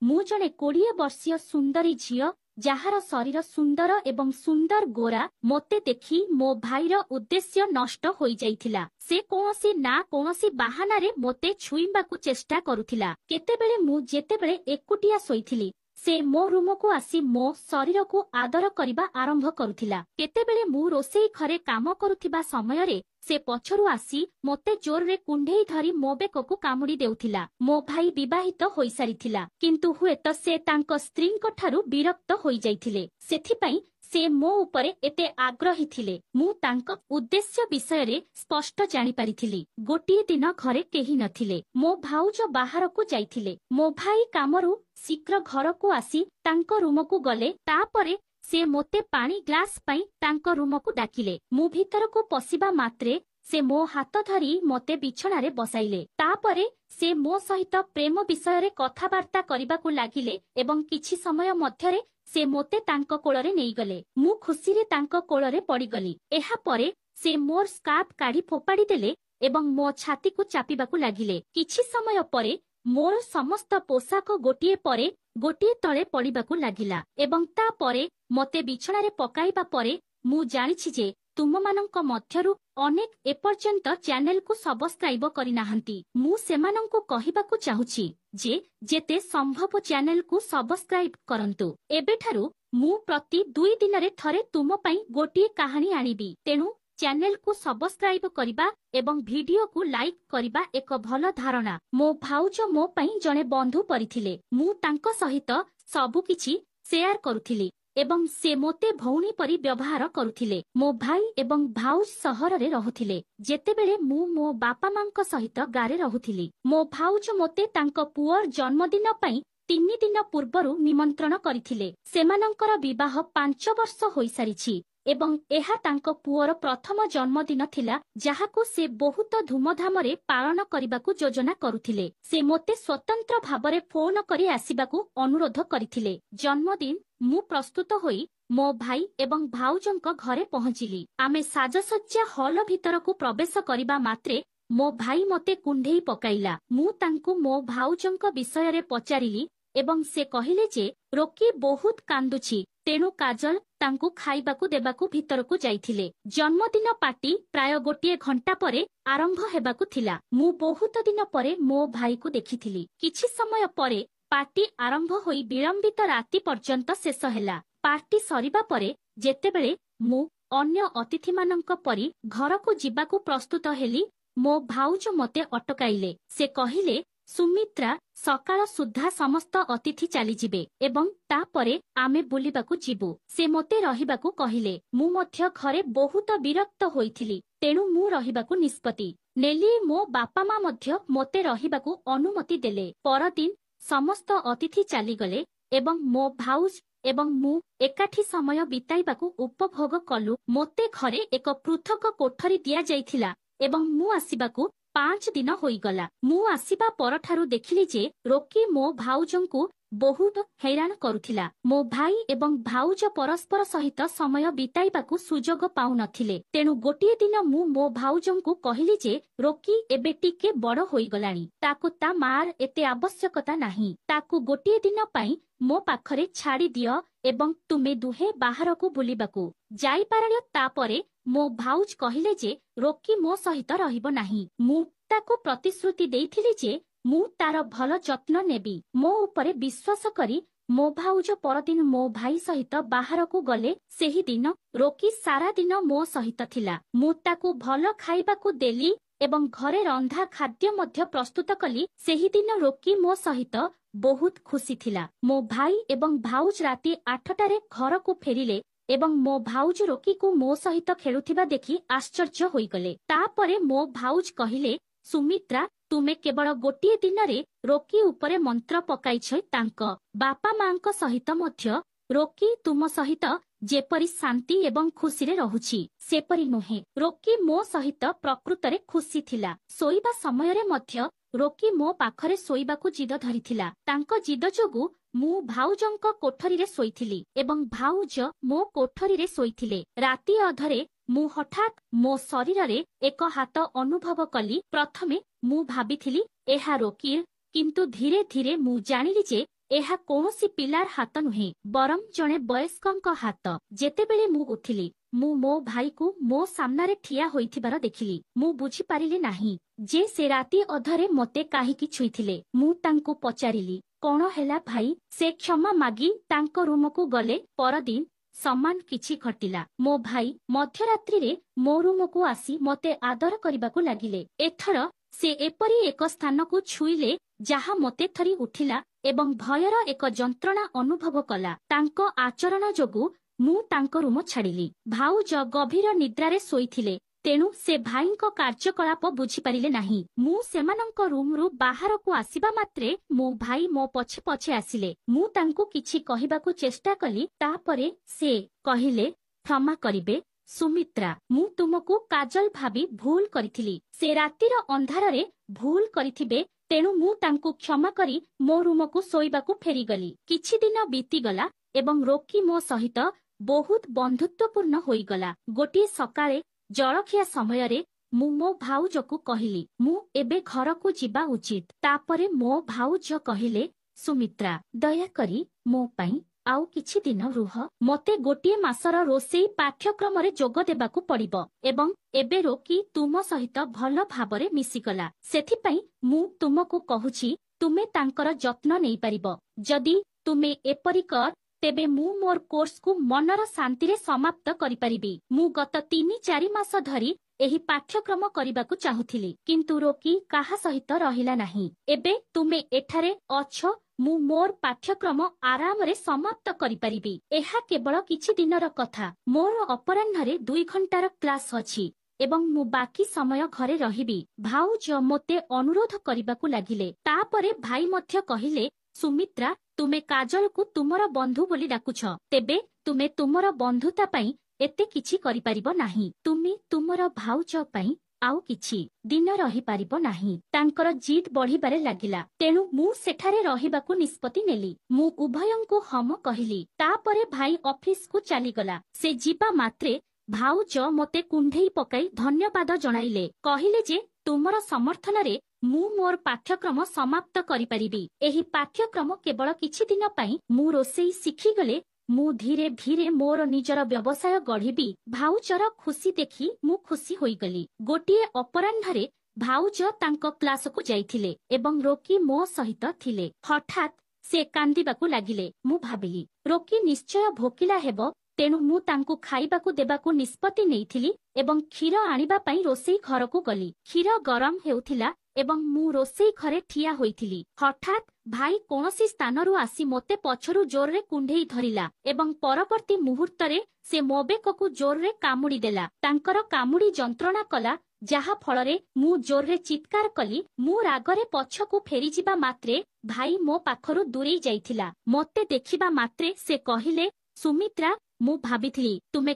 ମୁଁ ଜଣେ 20 ବର୍ଷୀୟ ସୁନ୍ଦରୀ ଝିଅ ଯାହାର ଶରୀର ସୁନ୍ଦର ଏବଂ ସୁନ୍ଦର ଗୋରା। ମୋତେ ଦେଖି ମୋ ଭାଇର ଉଦ୍ଦେଶ୍ୟ ନଷ୍ଟ ହୋଇଯାଇଥିଲା। ସେ କୌଣସି ନା କୌଣସି ବାହାନାରେ ମୋତେ ଛୁଇଁବାକୁ ଚେଷ୍ଟା କରୁଥିଲା। କେତେବେଳେ ମୁଁ ଯେତେବେଳେ ଏକୁଟିଆ ଶୋଇଥିଲି ସେ ମୋ ରୁମକୁ ଆସି ମୋ ଶରୀରକୁ ଆଦର କରିବା ଆରମ୍ଭ କରୁଥିଲା। କେତେବେଳେ ମୁଁ ରୋଷେଇ ଘରେ କାମ କରୁଥିବା ସମୟରେ ସେ ପଛରୁ ଆସି ମୋତେ ଜୋରରେ କୁଣ୍ଢେଇ ଧରି ମୋ ବେକକୁ କାମୁଡ଼ି ଦେଉଥିଲା। ମୋ ଭାଇ ବିବାହିତ ହୋଇସାରିଥିଲା, କିନ୍ତୁ ହୁଏତ ସେ ତାଙ୍କ ସ୍ତ୍ରୀଙ୍କ ଠାରୁ ବିରକ୍ତ ହୋଇଯାଇଥିଲେ, ସେଥିପାଇଁ ସେ ମୋ ଉପରେ ଏତେ ଆଗ୍ରହୀ ଥିଲେ। ମୁଁ ତାଙ୍କ ଉଦ୍ଦେଶ୍ୟ ବିଷୟରେ ସ୍ପଷ୍ଟ ଜାଣିପାରିଥିଲି। ଗୋଟିଏ ଦିନ ଘରେ କେହି ନଥିଲେ। ମୋ ଭାଉଜ ବାହାରକୁ ଯାଇଥିଲେ। ମୋ ଭାଇ କାମରୁ ଶୀଘ୍ର ଘରକୁ ଆସି ତାଙ୍କ ରୁମକୁ ଗଲେ। ତାପରେ ସେ ମୋତେ ପାଣି ଗ୍ଲାସ ପାଇଁ ତାଙ୍କ ରୁମକୁ ଡାକିଲେ। ମୁଁ ଭିତରକୁ ପଶିବା ମାତ୍ରେ ସେ ମୋ ହାତ ଧରି ମୋତେ ବିଛଣାରେ ବସାଇଲେ। ତାପରେ ସେ ମୋ ସହିତ ପ୍ରେମ ବିଷୟରେ କଥାବାର୍ତ୍ତା କରିବାକୁ ଲାଗିଲେ ଏବଂ କିଛି ସମୟ ମଧ୍ୟରେ ସେ ମୋତେ ତାଙ୍କ କୋଳରେ ନେଇଗଲେ। ମୁଁ ଖୁସିରେ ତାଙ୍କ କୋଳରେ ପଡ଼ିଗଲି। ଏହାପରେ ସେ ମୋର ସ୍କାର୍ଫ କାଢ଼ି ଫୋପାଡ଼ି ଦେଲେ ଏବଂ ମୋ ଛାତିକୁ ଚାପିବାକୁ ଲାଗିଲେ। କିଛି ସମୟ ପରେ ମୋର ସମସ୍ତ ପୋଷାକ ଗୋଟିଏ ପରେ ଗୋଟିଏ ତଳେ ପଡ଼ିବାକୁ ଲାଗିଲା ଏବଂ ତାପରେ ମୋତେ ବିଛଣାରେ ପକାଇବା ପରେ ମୁଁ ଜାଣିଛି ଯେ ତୁମମାନଙ୍କ ମଧ୍ୟରୁ ଅନେକ ଏପର୍ଯ୍ୟନ୍ତ ଚ୍ୟାନେଲକୁ ସବସ୍କ୍ରାଇବ କରିନାହାନ୍ତି। ମୁଁ ସେମାନଙ୍କୁ କହିବାକୁ ଚାହୁଁଛି ଯେ ଯେତେ ସମ୍ଭବ ଚ୍ୟାନେଲକୁ ସବସ୍କ୍ରାଇବ କରନ୍ତୁ। ଏବେଠାରୁ ମୁଁ ପ୍ରତି 2 ଦିନରେ ଥରେ ତୁମ ପାଇଁ ଗୋଟିଏ କାହାଣୀ ଆଣିବି। ତେଣୁ ଚ୍ୟାନେଲକୁ ସବସ୍କ୍ରାଇବ କରିବା ଏବଂ ଭିଡିଓକୁ ଲାଇକ୍ କରିବା ଏକ ଭଲ ଧାରଣା। ମୋ ଭାଉଜ ମୋ ପାଇଁ ଜଣେ ବନ୍ଧୁ ପରିଥିଲେ। ମୁଁ ତାଙ୍କ ସହିତ ସବୁକିଛି ସେୟାର କରୁଥିଲି ଏବଂ ସେ ମୋତେ ଭଉଣୀ ପରି ବ୍ୟବହାର କରୁଥିଲେ। ମୋ ଭାଇ ଏବଂ ଭାଉଜ ସହରରେ ରହୁଥିଲେ, ଯେତେବେଳେ ମୁଁ ମୋ ବାପା ମାଙ୍କ ସହିତ ଗାଁରେ ରହୁଥିଲି। ମୋ ଭାଉଜ ମୋତେ ତାଙ୍କ ପୁଅର ଜନ୍ମଦିନ ପାଇଁ 3 ଦିନ ପୂର୍ବରୁ ନିମନ୍ତ୍ରଣ କରିଥିଲେ। ସେମାନଙ୍କର ବିବାହ 5 ବର୍ଷ ହୋଇସାରିଛି ଏବଂ ଏହା ତାଙ୍କ ପୁଅର ପ୍ରଥମ ଜନ୍ମଦିନ ଥିଲା, ଯାହାକୁ ସେ ବହୁତ ଧୁମଧାମରେ ପାଳନ କରିବାକୁ ଯୋଜନା କରୁଥିଲେ। ସେ ମୋତେ ସ୍ୱତନ୍ତ୍ର ଭାବରେ ଫୋନ କରି ଆସିବାକୁ ଅନୁରୋଧ କରିଥିଲେ। ଜନ୍ମଦିନ ମୁଁ ପ୍ରସ୍ତୁତ ହୋଇ ମୋ ଭାଇ ଏବଂ ଭାଉଜଙ୍କ ଘରେ ପହଞ୍ଚିଲି। ଆମେ ସାଜସଜ୍ଜା ହଲ ଭିତରକୁ ପ୍ରବେଶ କରିବା ମାତ୍ରେ ମୋ ଭାଇ ମୋତେ କୁଣ୍ଢେଇ ପକାଇଲା। ମୁଁ ତାଙ୍କୁ ମୋ ଭାଉଜଙ୍କ ବିଷୟରେ ପଚାରିଲି ଏବଂ ସେ କହିଲେ ଯେ ରୋକି ବହୁତ କାନ୍ଦୁଛି, ତେଣୁ କାଜଲ ତାଙ୍କୁ ଖାଇବାକୁ ଦେବାକୁ ଭିତରକୁ ଯାଇଥିଲେ। ଜନ୍ମଦିନ ପାର୍ଟି ପ୍ରାୟ ଗୋଟିଏ ଘଣ୍ଟା ପରେ ଆରମ୍ଭ ହେବାକୁ ଥିଲା। ମୁଁ ବହୁତ ଦିନ ପରେ ମୋ ଭାଇକୁ ଦେଖିଥିଲି। କିଛି ସମୟ ପରେ ପାର୍ଟି ଆରମ୍ଭ ହୋଇ ବିଳମ୍ବିତ ରାତି ପର୍ଯ୍ୟନ୍ତ ଶେଷ ହେଲା। ପାର୍ଟି ସରିବା ପରେ ଯେତେବେଳେ ମୁଁ ଅନ୍ୟ ଅତିଥିମାନଙ୍କ ପରି ଘରକୁ ଯିବାକୁ ପ୍ରସ୍ତୁତ ହେଲି, ମୋ ଭାଉଜ ମୋତେ ଅଟକାଇଲେ। ସେ କହିଲେ, ସୁମିତ୍ରା, ସକାଳ ସୁଦ୍ଧା ସମସ୍ତ ଅତିଥି ଚାଲିଯିବେ ଏବଂ ତାପରେ ଆମେ ବୁଲିବାକୁ ଯିବୁ। ସେ ମୋତେ ରହିବାକୁ କହିଲେ। ମୁଁ ମଧ୍ୟ ଘରେ ବହୁତ ବିରକ୍ତ ହୋଇଥିଲି, ତେଣୁ ମୁଁ ରହିବାକୁ ନିଷ୍ପତ୍ତି ନେଲି। ମୋ ବାପା ମା ମଧ୍ୟ ମୋତେ ରହିବାକୁ ଅନୁମତି ଦେଲେ। ପରଦିନ ସମସ୍ତ ଅତିଥି ଚାଲିଗଲେ ଏବଂ ମୋ ଭାଉଜ ଏବଂ ମୁଁ ଏକାଠି ସମୟ ବିତାଇବାକୁ ଉପଭୋଗ କଲୁ। ମୋତେ ଘରେ ଏକ ପୃଥକ କୋଠରୀ ଦିଆଯାଇଥିଲା ଏବଂ ମୁଁ ଆସିବାକୁ 5 ଦିନ ହୋଇଗଲା। ମୁଁ ଆସିବା ପରଠାରୁ ଦେଖିଲି ଯେ ରୋକି ମୋ ଭାଉଜଙ୍କୁ ବହୁତ ହଇରାଣ କରୁଥିଲା। ମୋ ଭାଇ ଏବଂ ଭାଉଜ ପରସ୍ପର ସହିତ ସମୟ ବିତାଇବାକୁ ସୁଯୋଗ ପାଉନଥିଲେ। ତେଣୁ ଗୋଟିଏ ଦିନ ମୁଁ ମୋ ଭାଉଜଙ୍କୁ କହିଲି ଯେ ରୋକି ଏବେ ଟିକେ ବଡ଼ ହୋଇଗଲାଣି। ତାକୁ ତା ମାର ଏତେ ଆବଶ୍ୟକତା ନାହିଁ। ତାକୁ ଗୋଟିଏ ଦିନ ପାଇଁ ମୋ ପାଖରେ ଛାଡ଼ି ଦିଅ ଏବଂ ତୁମେ ଦୁହେଁ ବାହାରକୁ ବୁଲିବାକୁ ଯାଇପାର। ତାପରେ ମୋ ଭାଉଜ କହିଲେ ଯେ ରୋକି ମୋ ସହିତ ରହିବ ନାହିଁ। ମୁଁ ତାକୁ ପ୍ରତିଶ୍ରୁତି ଦେଇଥିଲି ଯେ ମୁଁ ତାର ଭଲ ଯତ୍ନ ନେବି। ମୋ ଉପରେ ବିଶ୍ୱାସ କରି ମୋ ଭାଉଜ ପରଦିନ ମୋ ଭାଇ ସହିତ ବାହାରକୁ ଗଲେ। ସେହି ଦିନ ରୋକି ସାରା ଦିନ ମୋ ସହିତ ଥିଲା। ମୁଁ ତାକୁ ଭଲ ଖାଇବାକୁ ଦେଲି ଏବଂ ଘରେ ରନ୍ଧା ଖାଦ୍ୟ ମଧ୍ୟ ପ୍ରସ୍ତୁତ କଲି। ସେହିଦିନ ରୋକି ମୋ ସହିତ ବହୁତ ଖୁସି ଥିଲା। ମୋ ଭାଇ ଏବଂ ଭାଉଜ ରାତି 8ଟାରେ ଘରକୁ ଫେରିଲେ ଏବଂ ମୋ ଭାଉଜ ରୋକିକୁ ମୋ ସହିତ ଖେଳୁଥିବା ଦେଖି ଆଶ୍ଚର୍ଯ୍ୟ ହୋଇଗଲେ। ତାପରେ ମୋ ଭାଉଜ କହିଲେ, ସୁମିତ୍ରା, ତୁମେ କେବଳ ଗୋଟିଏ ଦିନରେ ରୋକି ଉପରେ ମନ୍ତ୍ର ପକାଇଛ। ତାଙ୍କ ବାପା ମାଙ୍କ ସହିତ ମଧ୍ୟ ରୋକି ତୁମ ସହିତ ଯେପରି ଶାନ୍ତି ଏବଂ ଖୁସିରେ ରହୁଛି, ସେପରି ନୁହେଁ। ରୋକି ମୋ ସହିତ ପ୍ରକୃତରେ ଖୁସି ଥିଲା। ଶୋଇବା ସମୟରେ ମଧ୍ୟ ରୋକି ମୋ ପାଖରେ ଶୋଇବାକୁ ଜିଦ ଧରିଥିଲା। ତାଙ୍କ ଜିଦ ଯୋଗୁଁ ମୁଁ ଭାଉଜଙ୍କ କୋଠରୀରେ ଶୋଇଥିଲି ଏବଂ ଭାଉଜ ମୋ କୋଠରୀରେ ଶୋଇଥିଲେ। ରାତି ଅଧରେ ମୁଁ ହଠାତ୍ ମୋ ଶରୀରରେ ଏକ ହାତ ଅନୁଭବ କଲି। ପ୍ରଥମେ ମୁଁ ଭାବିଥିଲି ଏହା ରୋକିର, କିନ୍ତୁ ଧୀରେ ଧୀରେ ମୁଁ ଜାଣିଲି ଯେ ଏହା କୌଣସି ପିଲାର ହାତ ନୁହେଁ, ବରଂ ଜଣେ ବୟସ୍କଙ୍କ ହାତ। ଯେତେବେଳେ ମୁଁ ଉଠିଲି, ମୁଁ ମୋ ଭାଇକୁ ମୋ ସାମ୍ନାରେ ଠିଆ ହୋଇଥିବାର ଦେଖିଲି। ମୁଁ ବୁଝିପାରିଲି ନାହିଁ ଯେ ସେ ରାତି ଅଧରେ ମୋତେ କାହିଁକି ଛୁଇଁଥିଲେ। ମୁଁ ତାଙ୍କୁ ପଚାରିଲି, କଣ ହେଲା ଭାଇ? ସେ କ୍ଷମା ମାଗି ତାଙ୍କ ରୁମକୁ ଗଲେ। ପରଦିନ ସମାନ କିଛି ଘଟିଲା। ମୋ ଭାଇ ମଧ୍ୟରାତ୍ରିରେ ମୋ ରୁମକୁ ଆସି ମୋତେ ଆଦର କରିବାକୁ ଲାଗିଲେ। ଏଥର ସେ ଏପରି ଏକ ସ୍ଥାନକୁ ଛୁଇଁଲେ ଯାହା ମୋତେ ଥରି ଉଠିଲା ଏବଂ ଭୟର ଏକ ଯନ୍ତ୍ରଣା ଅନୁଭବ କଲା। ତାଙ୍କ ଆଚରଣ ଯୋଗୁଁ ମୁଁ ତାଙ୍କ ରୁମ ଛାଡ଼ିଲି। ଭାଉଜ ଗଭୀର ନିଦ୍ରାରେ ଶୋଇଥିଲେ, ତେଣୁ ସେ ଭାଇଙ୍କ କାର୍ଯ୍ୟକଳାପ ବୁଝିପାରିଲେ ନାହିଁ। ମୁଁ ସେମାନଙ୍କ ରୁମରୁ ବାହାରକୁ ଆସିବା ମାତ୍ରେ ମୋ ଭାଇ ମୋ ପଛେ ପଛେ ଆସିଲେ। ମୁଁ ତାଙ୍କୁ କିଛି କହିବାକୁ ଚେଷ୍ଟା କଲି। ତାପରେ ସେ କହିଲେ, କ୍ଷମା କରିବେ ସୁମିତ୍ରା, ମୁଁ ତୁମକୁ କାଜଲ ଭାବି ଭୁଲ କରିଥିଲି। ସେ ରାତିର ଅନ୍ଧାରରେ ଭୁଲ କରିଥିବେ, ତେଣୁ ମୁଁ ତାଙ୍କୁ କ୍ଷମା କରି ମୋ ରୁମକୁ ଶୋଇବାକୁ ଫେରିଗଲି। କିଛି ଦିନ ବିତିଗଲା ଏବଂ ରୋକି ମୋ ସହିତ ବହୁତ ବନ୍ଧୁତ୍ୱପୂର୍ଣ୍ଣ ହୋଇଗଲା। ଗୋଟିଏ ସକାଳେ ଜଳଖିଆ ସମୟରେ ମୁଁ ମୋ ଭାଉଜକୁ କହିଲି, ମୁଁ ଏବେ ଘରକୁ ଯିବା ଉଚିତ। ତାପରେ ମୋ ଭାଉଜ କହିଲେ, ସୁମିତ୍ରା, ଦୟାକରି ମୋ ପାଇଁ ଆଉ କିଛି ଦିନ ରୁହ। ମୋତେ ଗୋଟିଏ ମାସର ରୋଷେଇ ପାଠ୍ୟକ୍ରମରେ ଯୋଗ ଦେବାକୁ ପଡ଼ିବ ଏବଂ ଏବେ ରୋକି ତୁମ ସହିତ ଭଲ ଭାବରେ ମିଶିଗଲା। ସେଥିପାଇଁ ମୁଁ ତୁମକୁ କହୁଛି, ତୁମେ ତାଙ୍କର ଯତ୍ନ ନେଇପାରିବ। ଯଦି ତୁମେ ଏପରି କର, ତେବେ ମୁଁ ମୋର କୋର୍ସକୁ ମନର ଶାନ୍ତିରେ ସମାପ୍ତ କରିପାରିବି। ମୁଁ ଗତ 3-4 ମାସ ଧରି ଏହି ପାଠ୍ୟକ୍ରମ କରିବାକୁ ଚାହୁଁଥିଲି, କିନ୍ତୁ ରୋକି କାହା ସହିତ ରହିଲା ନାହିଁ। ଏବେ ତୁମେ ଏଠାରେ ଅଛ, ମୁଁ ମୋର ପାଠ୍ୟକ୍ରମ ଆରାମରେ ସମାପ୍ତ କରିପାରିବି। ଏହା କେବଳ କିଛି ଦିନର କଥା। ମୋର ଅପରାହ୍ନରେ 2 ଘଣ୍ଟାର କ୍ଲାସ ଅଛି ଏବଂ ମୁଁ ବାକି ସମୟ ଘରେ ରହିବି। ଭାଉଜ ମୋତେ ଅନୁରୋଧ କରିବାକୁ ଲାଗିଲେ। ତାପରେ ଭାଇ ମଧ୍ୟ କହିଲେ, ସୁମିତ୍ରା, ତୁମେ କାଜଲକୁ ତୁମର ବନ୍ଧୁ ବୋଲି ଡାକୁଛ, ତେବେ ତୁମେ ତୁମର ବନ୍ଧୁତା ପାଇଁ ଏତେ କିଛି କରିପାରିବ ନାହିଁ। ତୁମେ ତୁମର ଭାଉଜ ପାଇଁ ଆଉ କିଛି ଦିନ ରହିପାରିବ ନାହିଁ। ତାଙ୍କର ଜିଦ୍ ବଢ଼ିବାରେ ଲାଗିଲା, ତେଣୁ ମୁଁ ସେଠାରେ ରହିବାକୁ ନିଷ୍ପତ୍ତି ନେଲି। ମୁଁ ଉଭୟଙ୍କୁ ହମ କହିଲି। ତାପରେ ଭାଇ ଅଫିସକୁ ଚାଲିଗଲା। ସେ ଯିବା ମାତ୍ରେ ଭାଉଜ ମୋତେ କୁଣ୍ଢେଇ ପକାଇ ଧନ୍ୟବାଦ ଜଣାଇଲେ। କହିଲେ ଯେ ତୁମର ସମର୍ଥନରେ ମୁଁ ମୋର ପାଠ୍ୟକ୍ରମ ସମାପ୍ତ କରିପାରିବି। ଏହି ପାଠ୍ୟକ୍ରମ କେବଳ କିଛି ଦିନ ପାଇଁ। ମୁଁ ରୋଷେଇ ଶିଖିଗଲେ ମୁଁ ଧୀରେ ଧୀରେ ମୋର ନିଜର ବ୍ୟବସାୟ ଗଢ଼ିବି। ଭାଉଜର ଖୁସି ଦେଖି ମୁଁ ଖୁସି ହୋଇଗଲି। ଗୋଟିଏ ଅପରାହ୍ନରେ ଭାଉଜ ତାଙ୍କ କ୍ଲାସକୁ ଯାଇଥିଲେ ଏବଂ ରୋକି ମୋ ସହିତ ଥିଲେ। ହଠାତ୍ ସେ କାନ୍ଦିବାକୁ ଲାଗିଲେ। ମୁଁ ଭାବିଲି, ରୋକି ନିଶ୍ଚୟ ଭୋକିଲା ହେବ, ତେଣୁ ମୁଁ ତାଙ୍କୁ ଖାଇବାକୁ ଦେବାକୁ ନିଷ୍ପତ୍ତି ନେଇଥିଲି ଏବଂ କ୍ଷୀର ଆଣିବା ପାଇଁ ରୋଷେଇ ଘରକୁ ଗଲି। କ୍ଷୀର ଗରମ ହେଉଥିଲା ଏବଂ ମୁଁ ରୋଷେଇ ଘରେ ଠିଆ ହୋଇଥିଲି। ହଠାତ୍ ଭାଇ କୌଣସି ସ୍ଥାନରୁ ଆସି ମୋତେ ପଛରୁ ଜୋରରେ କୁଣ୍ଢେଇ ଧରିଲା ଏବଂ ପରବର୍ତ୍ତୀ ମୁହୂର୍ତ୍ତରେ ସେ ମୋ ବେକକୁ ଜୋରରେ କାମୁଡ଼ି ଦେଲା। ତାଙ୍କର କାମୁଡ଼ି ଯନ୍ତ୍ରଣା କଲା, ଯାହା ଫଳରେ ମୁଁ ଜୋରରେ ଚିତ୍କାର କଲି। ମୁଁ ରାଗରେ ପଛକୁ ଫେରିଯିବା ମାତ୍ରେ ଭାଇ ମୋ ପାଖରୁ ଦୂରେଇ ଯାଇଥିଲା। ମୋତେ ଦେଖିବା ମାତ୍ରେ ସେ କହିଲେ, ସୁମିତ୍ରା, ମୁଁ ଭାବିଥିଲି ତୁମେ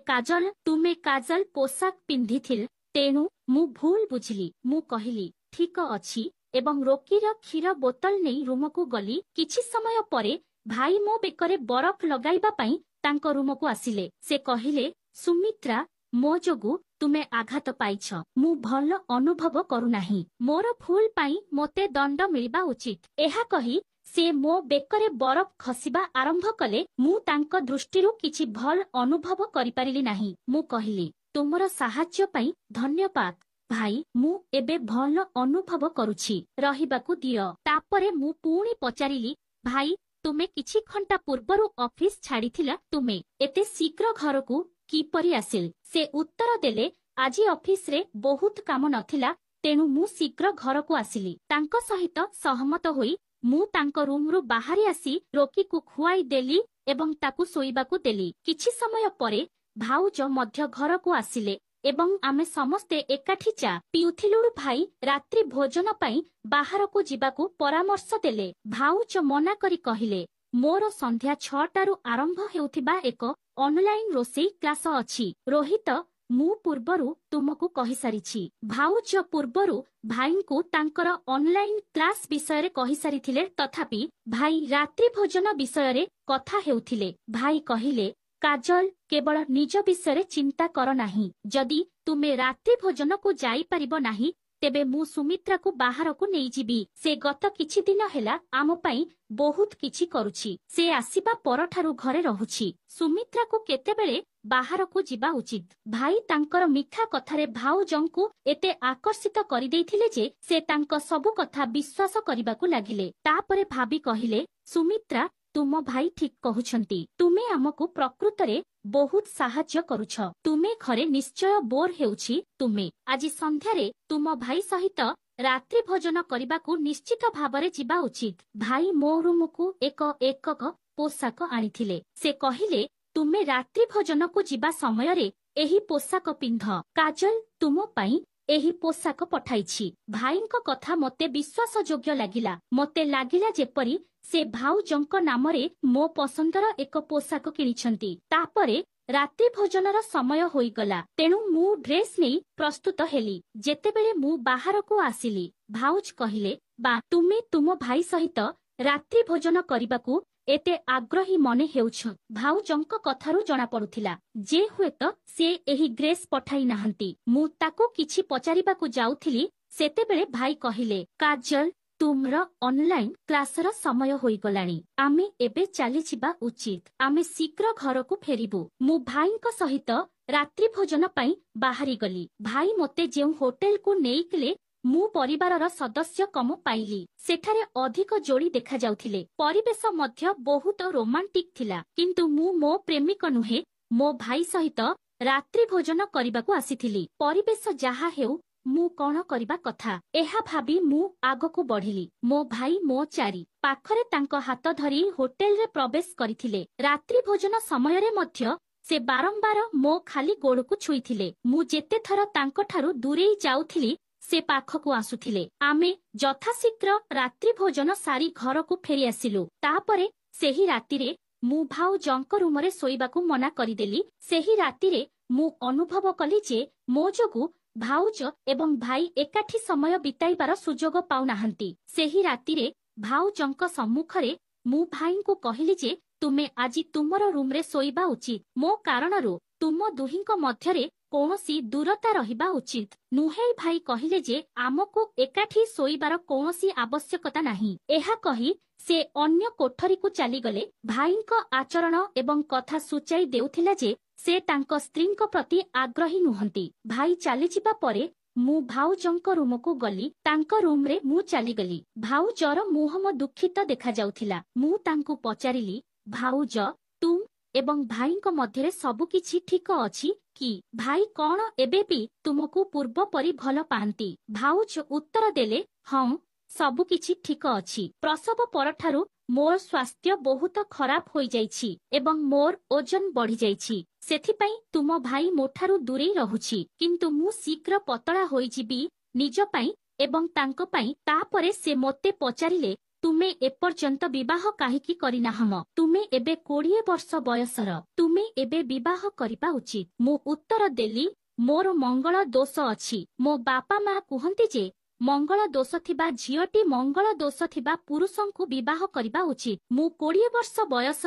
କାଜଲ ପୋଷାକ ପିନ୍ଧିଥିଲ, ତେଣୁ ମୁଁ ଭୁଲ ବୁଝିଲି। ମୁଁ କହିଲି, ଠିକ ଅଛି ଏବଂ ରୋକିର କ୍ଷୀର ବୋତଲ ନେଇ ରୁମକୁ ଗଲି। କିଛି ସମୟ ପରେ ଭାଇ ମୋ ବେକରେ ବରଫ ଲଗାଇବା ପାଇଁ ତାଙ୍କ ରୁମକୁ ଆସିଲେ। ସେ କହିଲେ, ସୁମିତ୍ରା, ମୋ ଯୋଗୁଁ ତୁମେ ଆଘାତ ପାଇଛ। ମୁଁ ଭଲ ଅନୁଭବ କରୁନାହିଁ। ମୋର ଭୁଲ ପାଇଁ ମୋତେ ଦଣ୍ଡ ମିଳିବା ଉଚିତ। ଏହା କହି ସେ ମୋ ବେକରେ ବରଫ ଖସିବା ଆରମ୍ଭ କଲେ। ମୁଁ ତାଙ୍କ ଦୃଷ୍ଟିରୁ କିଛି ଭଲ ଅନୁଭବ କରିପାରିଲି ନାହିଁ। ମୁଁ କହିଲି, ତୁମର ସାହାଯ୍ୟ ପାଇଁ ଧନ୍ୟବାଦ ଭାଇ, ମୁଁ ଏବେ ଭଲ ଅନୁଭବ କରୁଛି। ରହିବାକୁ ଦିଅ। ତାପରେ ମୁଁ ପୁଣି ପଚାରିଲି, ଭାଇ, ତୁମେ କିଛି ଘଣ୍ଟା ପୂର୍ବରୁ ଅଫିସ ଛାଡ଼ିଥିଲ, ତୁମେ ଏତେ ଶୀଘ୍ର ଘରକୁ କିପରି ଆସିଲ? ସେ ଉତ୍ତର ଦେଲେ, ଆଜି ଅଫିସରେ ବହୁତ କାମ ନଥିଲା, ତେଣୁ ମୁଁ ଶୀଘ୍ର ଘରକୁ ଆସିଲି। ତାଙ୍କ ସହିତ ସହମତ ହୋଇ ମୁଁ ତାଙ୍କ ରୁମରୁ ବାହାରି ଆସି ରୋକିକୁ ଖୁଆଇ ଦେଲି ଏବଂ ତାକୁ ଶୋଇବାକୁ ଦେଲି। କିଛି ସମୟ ପରେ ଭାଉଜ ମଧ୍ୟ ଘରକୁ ଆସିଲେ ଏବଂ ଆମେ ସମସ୍ତେ ଏକାଠି ଚା ପିଉଥିଲୁ। ଭାଇ ରାତ୍ରି ଭୋଜନ ପାଇଁ ବାହାରକୁ ଯିବାକୁ ପରାମର୍ଶ ଦେଲେ। ଭାଉଜ ମନା କରି କହିଲେ, ମୋର ସନ୍ଧ୍ୟା 6ଟାରୁ ଆରମ୍ଭ ହେଉଥିବା ଏକ ଅନଲାଇନ ରୋଷେଇ କ୍ଲାସ ଅଛି। ରୋହିତ, ମୁଁ ପୂର୍ବରୁ ତୁମକୁ କହିସାରିଛି। ଭାଉଜ ପୂର୍ବରୁ ଭାଇଙ୍କୁ ତାଙ୍କର ଅନଲାଇନ କ୍ଲାସ ବିଷୟରେ କହିସାରିଥିଲେ, ତଥାପି ଭାଇ ରାତ୍ରି ଭୋଜନ ବିଷୟରେ କଥା ହେଉଥିଲେ। ଭାଇ କହିଲେ, କାଜଲ, କେବଳ ନିଜ ବିଷୟରେ ଚିନ୍ତା କର ନାହିଁ। ଯଦି ତୁମେ ରାତ୍ରି ଭୋଜନକୁ ଯାଇପାରିବ ନାହିଁ, तेबे मु सुमित्रा को बाहर को नहीं जीवी। से गत किछि दिन हेला आम पई बहुत किछि करूछि। से आसीबा परठारु घरे रहुछि। सुमित्रा को केतेबेले बाहर को जीवा उचित। भाई तांकर मिठा कथारे भाउजंकु एते आकर्षित करि देइथिले जे से तांक सबु कथा विश्वास करिबाकु लागिले। तापरे भाबी कहिले, सुमित्रा तुम भाई ठीक कहउछंती। तुमे हमकु प्रकृतरे बहुत साहाय्य करूछ। तुमे घरे निश्चय बोर हेउछि। तुमे आजि संध्यारे तुम भाई सहित रात्रि भोजन करबाकू निश्चित भावरे जीवा उचित। भाई मो रूमकू एक एकक पोशाक आनिथिले। से कहिले, तुमे रात्रि भोजन को जीवा समयरे एही पोशाक पिंध। काजल तुम पाई एही पोशाक पठाइछि। भाईଙ୍କ कथा मते विश्वास योग्य लागिला। मते लागिला जेपरी से भाउजंक नामरे मो पसंदर एक पोशाक किनिछंती। तापरे रात्रि भोजनर समय होईगला। तेणु मु ड्रेस नहीं प्रस्तुत हेली। जेतेबेले मु बाहर को आसिली, भाउज कहिले, बा तुमे तुम भाई सहित रात्रि भोजन करिबाकू एते आग्रही मने हेउछ। भाउजंक कथारु जणा पडुथिला जे हुएत से एही ड्रेस पठाई नाहंती। मु ताको किछि पचारिबाकू जाउथिली, सेतेबेले भाई कहिले, काजल तुमर ऑनलाइन क्लासर समय होईगलाणी। आमे एबे चली जिबा उचित। आमे शीघ्र घर को फेरिबु। मु भाईଙ୍କ सहित रात्रि भोजन पई बाहरी गली। भाई मते जेउ होटेल को नेइकले मु परिवारर सदस्य कम पाइली। सेठारे अधिक जोड़ी देखा जाउथिले। परिवेश मध्य बहुत रोमांटिक थिला। किंतु मु मो प्रेमिक नुहे, मो भाई सहित रात्रि भोजन करिबाकू आसीथिली। परिवेश जहा हेउ मु कौन करिबा कथा एहा भाबी मु आगको बढ़िली। मो भाई मो चारी पाखरे तांको हाथ धरी होटेल रे प्रवेश करिथिले। रात्रि भोजन समय रे मध्य से बारंबार मो खाली गोड़ को छुईथिले। मु जेते थर तांको ठारू दूरेई जाउथिली, से पाखकू आसुथिले। आमे यथाशीघ्र रात्रि भोजन सारी घर को फेरी आसिलु। तापरे सेही रातिरे मु भाउजंक रूमरे सोइबाकू मना करिदेली। सेही रातिरे मु अनुभव कली जे मो जोगु भाउज एवं भाई एकाठी समय बिताइबार सुजोग पाउनाहांती। सेही रातिरे भाउजंक सम्मुखरे मु भाईଙ୍କୁ कहिली जे तुमे आजि तुमर रूमरे सोइबा उचित। मो कारणरू तुम दुहिंक मध्यरे कौनसी दूरता रहिबा उचित नुहे। भाई कहिले जे आमको एकाठी सोइबार कौनसी आवश्यकता नाही। एहा कही से अन्य कोठरी को चली गले। भाईଙ୍କ आचरण एवं कथा सूचाई देउथिला जे से तांको स्त्रीଙ୍କ प्रति आग्रही नुहंती। भाई चली जिबा परे मु भाउजंक रूम को गली। तांको रूम रे मु चली गली। भाउजर मुहम दुखित देखा जाउथिला। मु तांको पचारिली, भाउज तुम एवं भाईଙ୍କ मध्यरे सबु किछि ठीक अछि कि? भाई कौन एबे भी तुमको पूर्व परि भल पांती? भाउज उत्तर देले, हाँ सबु किछि ठीक अछि। प्रसव परठारु मोर स्वास्थ्य बहुत खराब होई जाइछि एवं मोर ओजन बढ़ी जाइछि। सेथिपाई तुम भाई मोठारु दूरे रहुछि। किंतु मु शीघ्र पतला होई जिबी निज पाई एवं तांको पाई। तापरे से मोते पचारिले, तुमे एपर्यंत विवाह काहिकी करिनाहम? तुमे एबे 20 वर्ष बयसर। तुमे एबे विवाह करिबा उचित। मु उत्तर देली, मोर मंगल दोष अछि। मो बापा मा कुहंती जे मंगल दोष थिबा झियोटी मंगल दोष थिबा पुरुषंकु विवाह करिबा उचित। मु 20 वर्ष बयस,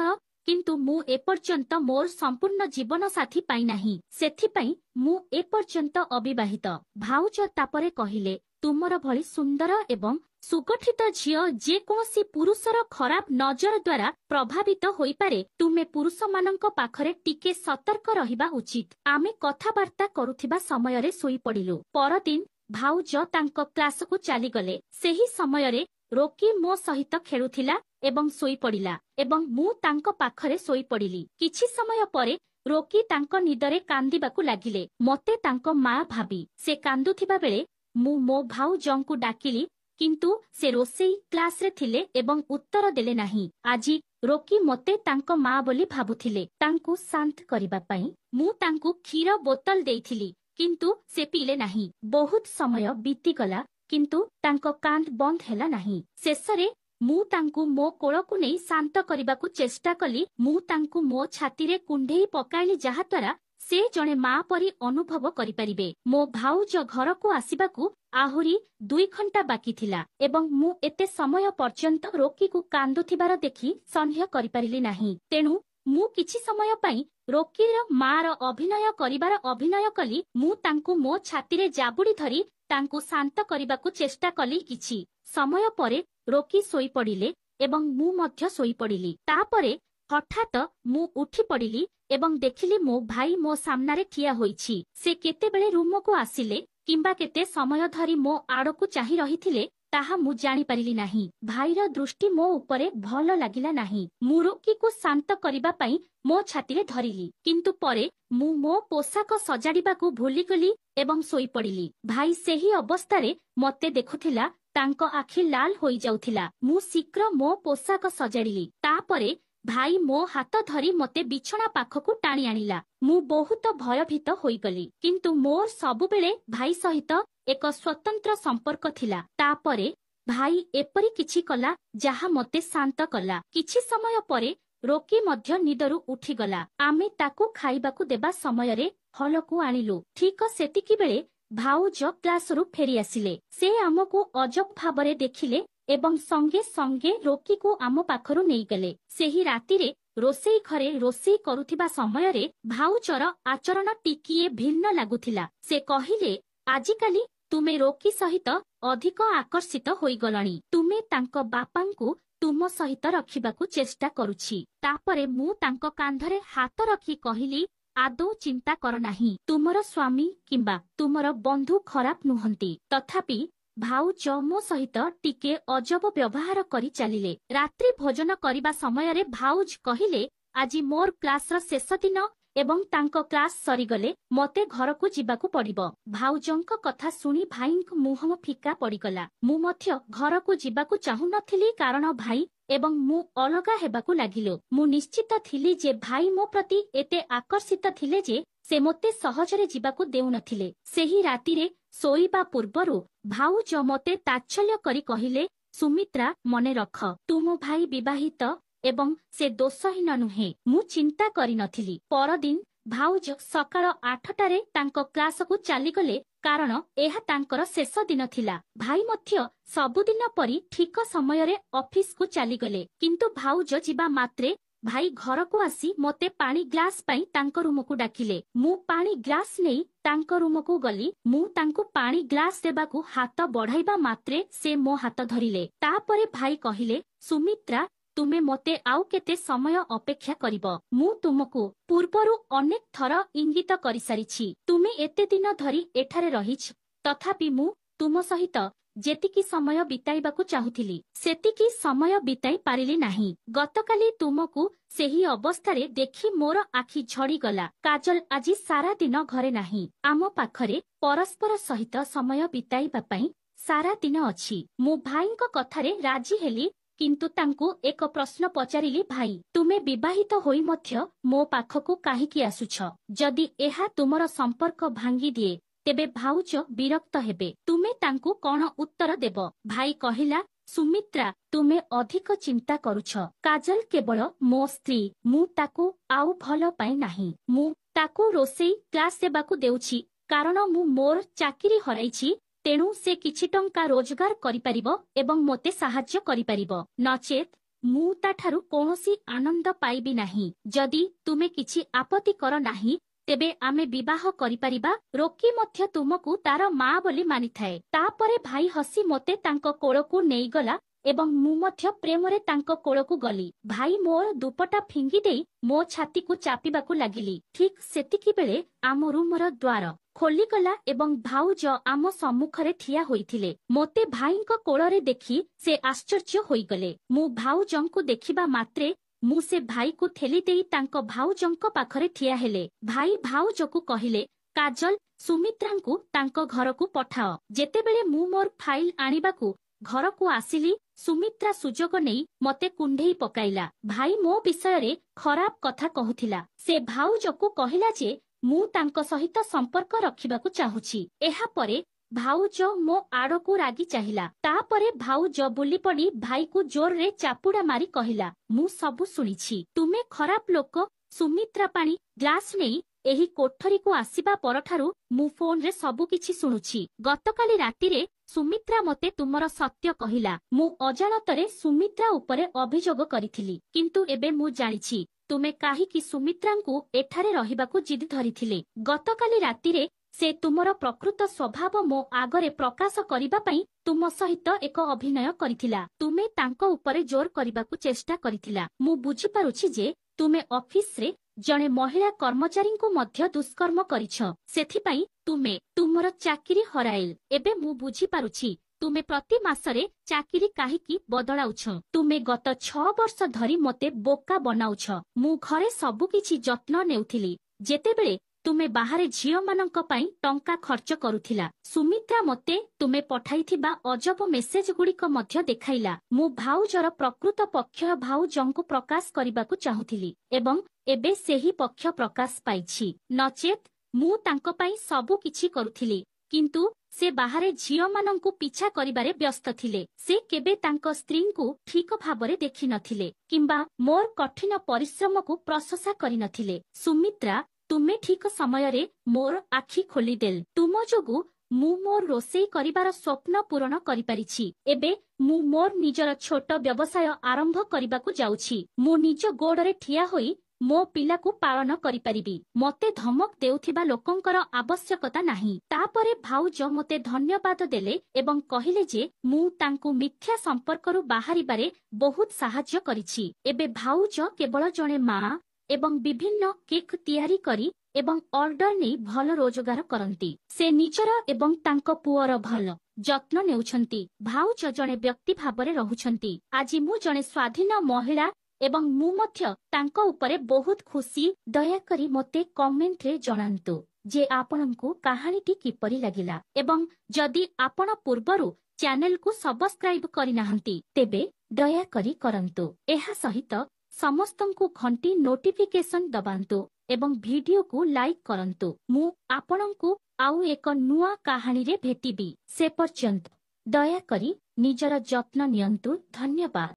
किंतु मु एपर्यंत मोर संपूर्ण जीवन साथी पाई नाही। सेथिपाई मु एपर्यंत अविवाहित। भाउज तापरे कहिले, तुमर भली सुंदर एवं सुगठित झियो जे कोनसी पुरुषर खराब नजर द्वारा प्रभावित होई पारे। तुमे पुरुष मानंक पाखरे टिके सतर्क रहिबा उचित। आमे कथाबार्ता करुथिबा समयरे सोई पडिलु। परदिन भाउज तांको क्लास को चली गले। सेही समयरे रोकी मो सहित खेलुथिला एवं सोई पडिला एवं मु तांको पाखरे सोई पडिली। किछि समय परे रोकी तांको निदरे कांदिबाकू लागिले। मते तांको मा भाबी से कांदुथिबा बेले मु मो भाउजंकू डाकिली, किंतु से रोसेई क्लास रे थिले एवं उत्तर देले नाही। आजि रोकी मते तांको मा बोली भाबुथिले। तांकू शांत करिबा पई मु तांकू क्षीर बोतल देइथिली, किंतु से पीले नाही। बहुत समय बीतीगला, किंतु तांको कांद बंद हेला नाही। शेषरे मु तांकू मो कोळकू नै शांत करिबाकू चेष्टा कली। मु तांकू मो छातीरे कुंढेई पकाइली, जहा द्वारा से जणे मा परी अनुभव करि परिबे। मो भाउज घर को आसीबाकू आहुरी 2 घंटा बाकी थिला एवं मु एते समय पर्यंत रोकी को कांदुथिबार देखि संदेह करि परिली नाही। तेणु मु किछि समय पई रोकीर मार अभिनय करिबार अभिनय कली। मु तांकू मो छातीरे जाबुडी धरी ତାଙ୍କୁ ଶାନ୍ତ କରିବାକୁ ଚେଷ୍ଟା କଲି। କିଛି ସମୟ ପରେ ରୋକି ଶୋଇପଡ଼ିଲେ ଏବଂ ମୁଁ ମଧ୍ୟ ଶୋଇପଡ଼ିଲି। ତାପରେ ହଠାତ୍ ମୁଁ ଉଠି ପଡ଼ିଲି ଏବଂ ଦେଖିଲି ମୋ ଭାଇ ମୋ ସାମ୍ନାରେ ଠିଆ ହୋଇଛି। ସେ କେତେବେଳେ ରୁମକୁ ଆସିଲେ କିମ୍ବା କେତେ ସମୟ ଧରି ମୋ ଆଡ଼କୁ ଚାହିଁ ରହିଥିଲେ ତାହା ମୁଁ ଜାଣିପାରିଲି ନାହିଁ। ଭାଇର ଦୃଷ୍ଟି ମୋ ଉପରେ ଭଲ ଲାଗିଲା ନାହିଁ। ମୁଁ ରୋକିକୁ ଶାନ୍ତ କରିବା ପାଇଁ ମୋ ଛାତିରେ ଧରିଲି, କିନ୍ତୁ ପରେ ମୁଁ ମୋ ପୋଷାକ ସଜାଡ଼ିବାକୁ ଭୁଲିଗଲି ଏବଂ ଶୋଇପଡ଼ିଲି। ଭାଇ ସେହି ଅବସ୍ଥାରେ ମୋତେ ଦେଖୁଥିଲା। ତାଙ୍କ ଆଖି ଲାଲ ହୋଇଯାଉଥିଲା। ମୁଁ ଶୀଘ୍ର ମୋ ପୋଷାକ ସଜାଡ଼ିଲି। ତାପରେ ଭାଇ ମୋ ହାତ ଧରି ମୋତେ ବିଛଣା ପାଖକୁ ଟାଣି ଆଣିଲା। ମୁଁ ବହୁତ ଭୟଭୀତ ହୋଇଗଲି, କିନ୍ତୁ ମୋର ସବୁବେଳେ ଭାଇ ସହିତ ଏକ ସ୍ୱତନ୍ତ୍ର ସମ୍ପର୍କ ଥିଲା। ତାପରେ ଭାଇ ଏପରି କିଛି କଲା ଯାହା ମୋତେ ଶାନ୍ତ କଲା। କିଛି ସମୟ ପରେ ରୋକି ମଧ୍ୟ ନିଦରୁ ଉଠିଗଲା। ଆମେ ତାକୁ ଖାଇବାକୁ ଦେବା ସମୟରେ ହଲକୁ ଆଣିଲୁ। ଠିକ ସେତିକିବେଳେ ଭାଉଜ କ୍ଲାସରୁ ଫେରିଆସିଲେ। ସେ ଆମକୁ ଅଜବ ଭାବରେ ଦେଖିଲେ ଏବଂ ସଙ୍ଗେ ସଙ୍ଗେ ରୋକିକୁ ଆମ ପାଖରୁ ନେଇଗଲେ। ସେହି ରାତିରେ ରୋଷେଇ ଘରେ ରୋଷେଇ କରୁଥିବା ସମୟରେ ଭାଉଜର ଆଚରଣ ଟିକିଏ ଭିନ୍ନ ଲାଗୁଥିଲା। ସେ କହିଲେ, ଆଜିକାଲି ତୁମେ ରୋକି ସହିତ ଅଧିକ ଆକର୍ଷିତ ହୋଇଗଲଣି। ତୁମେ ତାଙ୍କ ବାପାଙ୍କୁ ତୁମ ସହିତ ରଖିବାକୁ ଚେଷ୍ଟା କରୁଛି। ତାପରେ ମୁଁ ତାଙ୍କ କାନ୍ଧରେ ହାତ ରଖି କହିଲି, ଆଦୌ ଚିନ୍ତା କର ନାହିଁ। ତୁମର ସ୍ୱାମୀ କିମ୍ବା ତୁମର ବନ୍ଧୁ ଖରାପ ନୁହନ୍ତି। ତଥାପି ଭାଉଜ ମୋ ସହିତ ଟିକେ ଅଜବ ବ୍ୟବହାର କରି ଚାଲିଲେ। ରାତ୍ରି ଭୋଜନ କରିବା ସମୟରେ ଭାଉଜ କହିଲେ, ଆଜି ମୋର କ୍ଲାସର ଶେଷ ଦିନ ଏବଂ ତାଙ୍କ କ୍ଲାସ ସରିଗଲେ ମୋତେ ଘରକୁ ଯିବାକୁ ପଡ଼ିବ। ଭାଉଜଙ୍କ କଥା ଶୁଣି ଭାଇଙ୍କ ମୁହଁ ଫିକା ପଡ଼ିଗଲା। ମୁଁ ମଧ୍ୟ ଘରକୁ ଯିବାକୁ ଚାହୁଁନଥିଲି, କାରଣ ଭାଇ ଏବଂ ମୁଁ ଅଲଗା ହେବାକୁ ଲାଗିଲୁ। ମୁଁ ନିଶ୍ଚିତ ଥିଲି ଯେ ଭାଇ ମୋ ପ୍ରତି ଏତେ ଆକର୍ଷିତ ଥିଲେ ଯେ ସେ ମୋତେ ସହଜରେ ଯିବାକୁ ଦେଉନଥିଲେ। ସେହି ରାତିରେ ଶୋଇବା ପୂର୍ବରୁ ଭାଉଜ ମୋତେ ତାଚ୍ଛଲ୍ୟ କରି କହିଲେ, ସୁମିତ୍ରା, ମନେ ରଖ, ତୁମ ଭାଇ ବିବାହିତ ଏବଂ ସେ ଦୋଷହୀନ ନୁହେଁ। ମୁଁ ଚିନ୍ତା କରିନଥିଲି। ପରଦିନ ଭାଉଜ ସକାଳ 8ଟାରେ ତାଙ୍କ କ୍ଲାସକୁ ଚାଲିଗଲେ, କାରଣ ଏହା ତାଙ୍କର ଶେଷ ଦିନ ଥିଲା। ଭାଇ ମଧ୍ୟ ସବୁଦିନ ପରି ଠିକ ସମୟରେ ଅଫିସକୁ ଚାଲିଗଲେ। କିନ୍ତୁ ଭାଉଜ ଯିବା ମାତ୍ରେ ଭାଇ ଘରକୁ ଆସି ମୋତେ ପାଣି ଗ୍ଲାସ ପାଇଁ ତାଙ୍କ ରୁମକୁ ଡାକିଲେ। ମୁଁ ପାଣି ଗ୍ଲାସ ନେଇ ତାଙ୍କ ରୁମକୁ ଗଲି। ମୁଁ ତାଙ୍କୁ ପାଣି ଗ୍ଲାସ ଦେବାକୁ ହାତ ବଢ଼ାଇବା ମାତ୍ରେ ସେ ମୋ ହାତ ଧରିଲେ। ତାପରେ ଭାଇ କହିଲେ, ସୁମିତ୍ରା, ତୁମେ ମୋତେ ଆଉ କେତେ ସମୟ ଅପେକ୍ଷା କରିବ? ମୁଁ ତୁମକୁ ପୂର୍ବରୁ ଅନେକ ଥର ଇଙ୍ଗିତ କରିସାରିଛି। ତୁମେ ଏତେ ଦିନ ଧରି ଏଠାରେ ରହିଛ, ତଥାପି ମୁଁ ତୁମ ସହିତ ଯେତିକି ସମୟ ବିତାଇବାକୁ ଚାହୁଁଥିଲି ସେତିକି ସମୟ ବିତାଇ ପାରିଲି ନାହିଁ। ଗତକାଲି ତୁମକୁ ସେହି ଅବସ୍ଥାରେ ଦେଖି ମୋର ଆଖି ଝଡ଼ିଗଲା। କାଜଲ ଆଜି ସାରା ଦିନ ଘରେ ନାହିଁ। ଆମ ପାଖରେ ପରସ୍ପର ସହିତ ସମୟ ବିତାଇବା ପାଇଁ ସାରା ଦିନ ଅଛି। ମୁଁ ଭାଇଙ୍କ କଥାରେ ରାଜି ହେଲି, କିନ୍ତୁ ତାଙ୍କୁ ଏକ ପ୍ରଶ୍ନ ପଚାରିଲି, ଭାଇ, ତୁମେ ବିବାହିତ ହୋଇ ମଧ୍ୟ ମୋ ପାଖକୁ କାହିଁକି ଆସୁଛ? ଯଦି ଏହା ତୁମର ସମ୍ପର୍କ ଭାଙ୍ଗିଦିଏ ତେବେ ଭାଉଜ ବିରକ୍ତ ହେବେ। ତୁମେ ତାଙ୍କୁ କ'ଣ ଉତ୍ତର ଦେବ? ଭାଇ କହିଲା, ସୁମିତ୍ରା, ତୁମେ ଅଧିକ ଚିନ୍ତା କରୁଛ। କାଜଲ କେବଳ ମୋ ସ୍ତ୍ରୀ। ମୁଁ ତାକୁ ଆଉ ଭଲ ପାଏ ନାହିଁ। ମୁଁ ତାକୁ ରୋଷେଇ କ୍ଲାସ ଦେବାକୁ ଦେଉଛି କାରଣ ମୁଁ ମୋର ଚାକିରି ହରାଇଛି। ତେଣୁ ସେ କିଛି ଟଙ୍କା ରୋଜଗାର କରିପାରିବ ଏବଂ ମୋତେ ସାହାଯ୍ୟ କରିପାରିବ। ନଚେତ୍ ମୁଁ ତାଠାରୁ କୌଣସି ଆନନ୍ଦ ପାଇବି ନାହିଁ। ଯଦି ତୁମେ କିଛି ଆପତ୍ତି କର ନାହିଁ ତେବେ ଆମେ ବିବାହ କରିପାରିବା। ରୋକି ମଧ୍ୟ ତୁମକୁ ତାର ମା ବୋଲି ମାନିଥାଏ। ତାପରେ ଭାଇ ହସି ମୋତେ ତାଙ୍କ କୋଳକୁ ନେଇଗଲା ଏବଂ ମୁଁ ମଧ୍ୟ ପ୍ରେମରେ ତାଙ୍କ କୋଳକୁ ଗଲି। ଭାଇ ମୋର ଦୁପଟା ଫିଙ୍ଗି ଦେଇ ମୋ ଛାତିକୁ ଚାପିବାକୁ ଲାଗିଲି। ଠିକ୍ ସେତିକିବେଳେ ଆମ ରୁମର ଦ୍ୱାର ଖୋଲିଗଲା ଏବଂ ଭାଉଜ ଆମ ସମ୍ମୁଖରେ ଠିଆ ହୋଇଥିଲେ। ମୋତେ ଭାଇଙ୍କ କୋଳରେ ଦେଖି ସେ ଆଶ୍ଚର୍ଯ୍ୟ ହୋଇଗଲେ। ମୁଁ ଭାଉଜଙ୍କୁ ଦେଖିବା ମାତ୍ରେ ମୁଁ ସେ ଭାଇକୁ ଠେଲି ଦେଇ ତାଙ୍କ ଭାଉଜଙ୍କ ପାଖରେ ଠିଆ ହେଲେ। ଭାଇ ଭାଉଜକୁ କହିଲେ, କାଜଲ, ସୁମିତ୍ରାଙ୍କୁ ତାଙ୍କ ଘରକୁ ପଠାଅ। ଯେତେବେଳେ ମୁଁ ମୋର ଫାଇଲ ଆଣିବାକୁ ଘରକୁ ଆସିଲି, ସୁମିତ୍ରା ସୁଯୋଗ ନେଇ ମୋତେ କୁଣ୍ଢେଇ ପକାଇଲା। ଭାଇ ମୋ ବିଷୟରେ ଖରାପ କଥା କହୁଥିଲା। ସେ ଭାଉଜକୁ କହିଲା ଯେ ମୁଁ ତାଙ୍କ ସହିତ ସମ୍ପର୍କ ରଖିବାକୁ ଚାହୁଁଛି। ଏହାପରେ ଭାଉଜ ମୋ ଆଡ଼କୁ ରାଗି ଚାହିଁଲା। ତାପରେ ଭାଉଜ ବୁଲିପଡ଼ି ଭାଇକୁ ଜୋରରେ ଚାପୁଡ଼ା ମାରି କହିଲା, ମୁଁ ସବୁ ଶୁଣିଛି। ତୁମେ ଖରାପ ଲୋକ। ସୁମିତ୍ରା ପାଣି ଗ୍ଲାସ ନେଇ ଏହି କୋଠରୀକୁ ଆସିବା ପରଠାରୁ ମୁଁ ଫୋନରେ ସବୁକିଛି ଶୁଣୁଛି। ଗତକାଲି ରାତିରେ ସୁମିତ୍ରା ମୋତେ ତୁମର ସତ୍ୟ କହିଲା। ମୁଁ ଅଜାଣତରେ ସୁମିତ୍ରା ଉପରେ ଅଭିଯୋଗ କରିଥିଲି, କିନ୍ତୁ ଏବେ ମୁଁ ଜାଣିଛି ତୁମେ କାହିଁକି ସୁମିତ୍ରାଙ୍କୁ ଏଠାରେ ରହିବାକୁ ଜିଦ୍ ଧରିଥିଲେ। ଗତକାଲି ରାତିରେ से तुमर प्रकृत स्वभाव मो आगरे प्रकाश करिबा पई तुम सहित एक अभिनय करिथिला। तुमे तांको उपरे जोर करिबाकु चेष्टा करिथिला। मु बुझी पारुछि जे तुमे ऑफिस रे जणे महिला कर्मचारी को मध्य दुष्कर्म करिछ। सेथिपाई तुमे तुमर चाकिरी हराइल। एबे मु बुझी पारुछि तुमे प्रति मासरे चाकिरी काहीकि बदलाउछ। तुमे गत 6 वर्ष धरी मते बोका बनाउछ। मु घरे सबु किछि जत्न नेउथिली। जेतेबेले तुमे बाहरे झियो मानंक पई टंका खर्च करुथिला। सुमित्रा मते तुमे पठाइथिबा अजब मेसेज गुड़िक मध्य देखाइला। मु भाउजर प्रकृत पक्ष भाउजंकु प्रकाश करिबाकु चाहुथिली एवं एबे सेही पक्ष प्रकाश पाइछि। नचेत मु तांको पई सबु किछि करुथिली, किंतु से बाहरे झियो मानंकु पिछा करिबारे व्यस्त थिले। से केबे तांको स्त्रींकु ठीक भाबरे देखि नथिले किंबा मोर कठिन परिश्रम को प्रशंसा करि नथिले। सुमित्रा तुमे ठीक समय रे मोर आखि खोली देल। तुम जोगु मु मोर रोसेई करिबार स्वप्न पूरण करि परिछि। एबे मु मोर निजर छोट व्यवसाय आरंभ करिबाकु जाउछि। मु निज गोड़रे ठिया होई मो पिला को पालन करि परिबी। मते धमक देउथिबा लोकंकर आवश्यकता नाही। तापरे भाउज मते धन्यवाद देले एवं कहिले जे मु तांकु मिथ्या संपर्करु बाहरिबारे बहुत साहाय्य करिछि। एबे भाउज केवल जणे मा एवं विभिन्न केक तैयारी करी एवं ऑर्डर नै भल रोजगार करंती। से निजर एवं तांको पुअर भल जत्न नेउछंती। भाउज जणे व्यक्ति भाबरे रहुछंती। आजि मु जणे स्वाधीन महिला एवं मु मध्य तांको उपरे बहुत खुशी। दया करी मते कमेंट रे जणांतु जे आपनकु कहानीटी किपरि लागिला एवं जदि आपण पूर्वरु चैनल को सब्सक्राइब करि नाहंती तेबे दया करी करंतु। एहा सहित समस्तंकु घंटी नोटिफिकेशन दबांतु एवं वीडियो को लाइक करंतु। मु आपनंकु आउ एक नुआ कहानी रे भेटिबी। से पर्यंत दया करी निजर जत्न नियंतु। धन्यवाद।